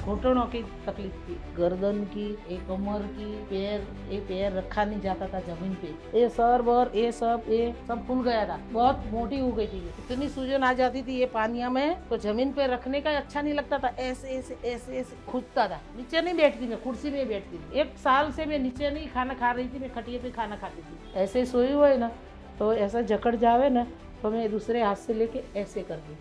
घुटनों की तकलीफ थी, गर्दन की, एक कमर की, पैर रखा नहीं जाता था जमीन पे, ये सर बर ये सब फूल गया था, बहुत मोटी हो गई थी, इतनी सूजन आ जाती थी ये पानिया में, तो जमीन पे रखने का अच्छा नहीं लगता था, ऐसे ऐसे ऐसे ऐसे खुदता था, नीचे नहीं बैठती, मैं कुर्सी में बैठती थी। 1 साल से मैं नीचे नहीं खाना खा रही थी, मैं खटिए पे खाना खाती थी। ऐसे सोई हुए ना तो ऐसा जकड़ जावे ना तो मैं दूसरे हाथ से लेके ऐसे कर दी,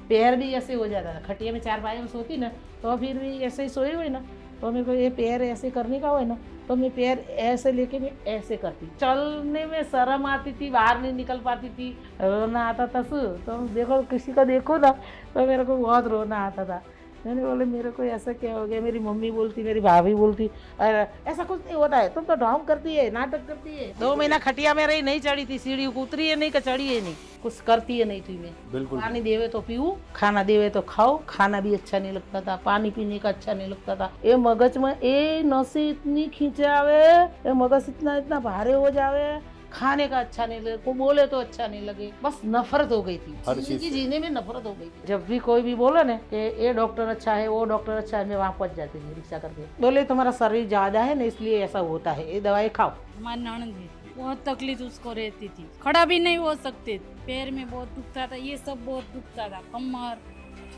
पैर भी ऐसे हो जाता था, खटिया में 4 पाए में सोती ना तो फिर भी ऐसे ही सोई हुई ना, तो मेरे को ये पैर ऐसे करने का हो ना तो मैं पैर ऐसे लेके मैं ऐसे करती, चलने में शर्म आती थी, बाहर नहीं निकल पाती थी, रोना आता था। तो देखो किसी को देखो ना तो मेरे को बहुत रोना आता था। मैंने बोले मेरे को ऐसा क्या हो गया, मेरी मम्मी बोलती, मेरी भाभी बोलती, अरे ऐसा कुछ नहीं होता है, तुम तो ढोंग करती है, नाटक करती है। 2 महीना खटिया में रही, नहीं चढ़ी थी सीढ़ी, उतरी है नहीं, चढ़ी है नहीं, कुछ करती है नहीं थी मैं। बिल्कुल। पानी देवे तो पीऊँ, खाना देवे तो खाओ, खाना भी अच्छा नहीं लगता था, पानी पीने का अच्छा नहीं लगता था। ये मगज में ये नसें इतनी खींचे आवे, ये मगज इतना भारे हो जावे, खाने का अच्छा नहीं लगे, को बोले तो अच्छा नहीं लगे, बस नफरत हो गई थी, हर चीज जिंदगी से। जीने में नफरत हो गई थी। जब भी कोई भी बोला ना कि ये डॉक्टर अच्छा है, वो डॉक्टर अच्छा है, मैं वहाँ पहुंच जाती थी रिक्शा करके, बोले तुम्हारा शरीर ज्यादा है ना इसलिए ऐसा होता है, ये दवाई खाओ। हमारी ननद है, बहुत तकलीफ उसको रहती थी, खड़ा भी नहीं हो सकते, पैर में बहुत दुखता था, ये सब बहुत दुखता था, कमर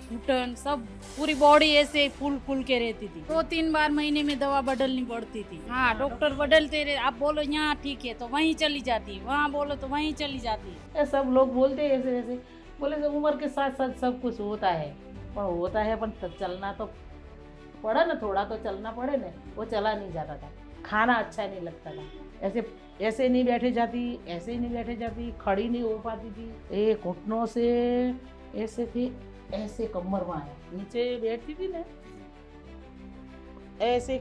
घुटन सब पूरी बॉडी ऐसे फूल फूल के रहती थी। 2-3 बार महीने में दवा बदलनी पड़ती थी। हाँ, डॉक्टर बदलते रहे, आप बोलो यहाँ ठीक है तो वहीं चली जाती, वहाँ बोलो तो वहीं चली जाती। ये सब लोग बोलते हैं ऐसे ऐसे, बोले सब उम्र के साथ साथ सब कुछ होता है, पर होता है पर चलना तो पड़ा ना, थोड़ा तो चलना पड़े ना, वो चला नहीं जाता था, खाना अच्छा नहीं लगता था, ऐसे ऐसे नहीं बैठे जाती, ऐसे ही नहीं बैठे जाती, खड़ी नहीं हो पाती थी, एक घुटनों से ऐसे थी, ऐसे कमर में आया, नीचे बैठती थी ना ऐसे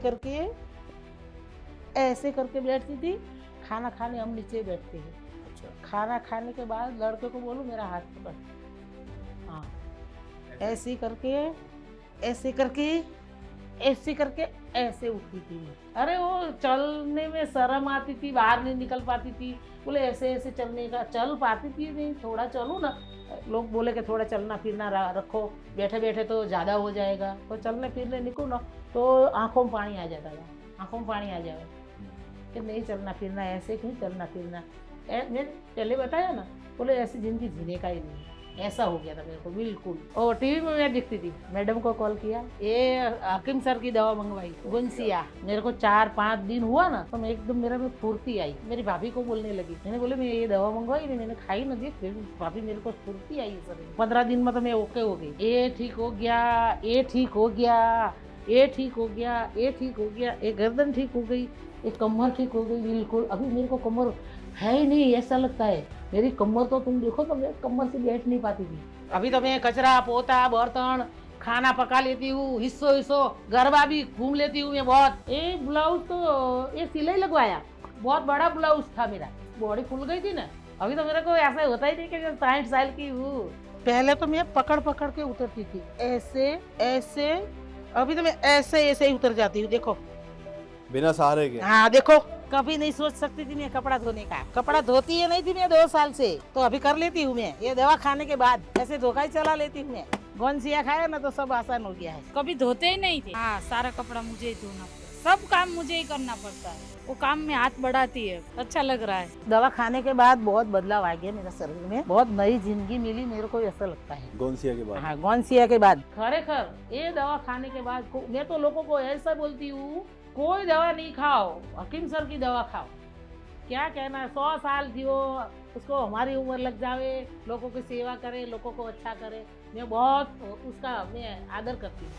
करके बैठती थी। खाना खाने हम नीचे बैठते हैं, अच्छा। खाना खाने के बाद लड़के को बोलूं मेरा हाथ पकड़, हाँ ऐसे करके ऐसे करके ऐसे करके ऐसे उठती थी। अरे वो चलने में शर्म आती थी, बाहर नहीं निकल पाती थी, बोले ऐसे ऐसे चलने का, चल पाती थी नहीं, थोड़ा चलूँ ना, लोग बोले कि थोड़ा चलना फिरना रखो, बैठे बैठे तो ज़्यादा हो जाएगा, तो चलने फिरने निकलो ना तो आंखों में पानी आ जाता था, आंखों में पानी आ जाए कि नहीं चलना फिरना, ऐसे क्यों चलना फिरना। मैंने पहले बताया ना, बोले ऐसी जिंदगी जीने का ही नहीं, ऐसा हो गया था मेरे को बिल्कुल। और टीवी में मैं दिखती थी, मैडम को कॉल किया, ये हकीम सर की दवा मंगवाई गुनसिया, मेरे को 4-5 दिन हुआ ना तो मैं एकदम मेरा में फुर्ती आई, मेरी भाभी को बोलने लगी, मैंने बोले मैं ये दवा मंगवाई नहीं, मैंने खाई ना दी, फिर भाभी मेरे को फुर्ती आई सर, 15 दिन में तो मैं ओके हो गई, ये ठीक हो गया, ये ठीक हो गया, ये ठीक हो गया, ये ठीक हो गया, ये गर्दन ठीक हो गई, ये कमर ठीक हो गई बिल्कुल। अभी मेरे को कमर है ही नहीं ऐसा लगता है, मेरी कमर तो तुम देखो तो मैं कमर से बैठ नहीं पाती थी। अभी तो मैं कचरा पोता बर्तन खाना पका लेती हूँ, हिस्सों गरबा भी घूम लेती हूँ मैं बहुत। ये ब्लाउज तो ये सिलाई लगवाया, बहुत बड़ा ब्लाउज था मेरा, बॉडी फूल गई थी ना, अभी तो मेरे को ऐसा होता ही नहीं कि 60 साल की हूँ। पहले तो मैं पकड़ पकड़ के उतरती थी, ऐसे ऐसे, अभी तो मैं ऐसे ऐसे ही उतर जाती हूँ, देखो बिना सहारे के। हाँ देखो, कभी नहीं सोच सकती थी मैं कपड़ा धोने का, कपड़ा धोती है नहीं थी मैं 2 साल से, तो अभी कर लेती हूँ मैं, ये दवा खाने के बाद ऐसे धोखा ही चला लेती हूँ मैं, गोंसिया खाया ना तो सब आसान हो गया है। कभी धोते ही नहीं थे। हाँ, सारा कपड़ा मुझे ही धोना पड़ता, सब काम मुझे ही करना पड़ता है, वो काम में हाथ बढ़ाती है, अच्छा लग रहा है। दवा खाने के बाद बहुत बदलाव आ गया मेरा शरीर में, बहुत नई जिंदगी मिली मेरे को, ऐसा लगता है गोंसिया के बाद। हाँ, गोंसिया के बाद खरेखर ये दवा खाने के बाद मैं तो लोगों को ऐसा बोलती हूँ, कोई दवा नहीं खाओ, हकीम सर की दवा खाओ। क्या कहना है, 100 साल जियो, उसको हमारी उम्र लग जावे, लोगों की सेवा करे, लोगों को अच्छा करे, मैं बहुत उसका मैं आदर करती हूँ।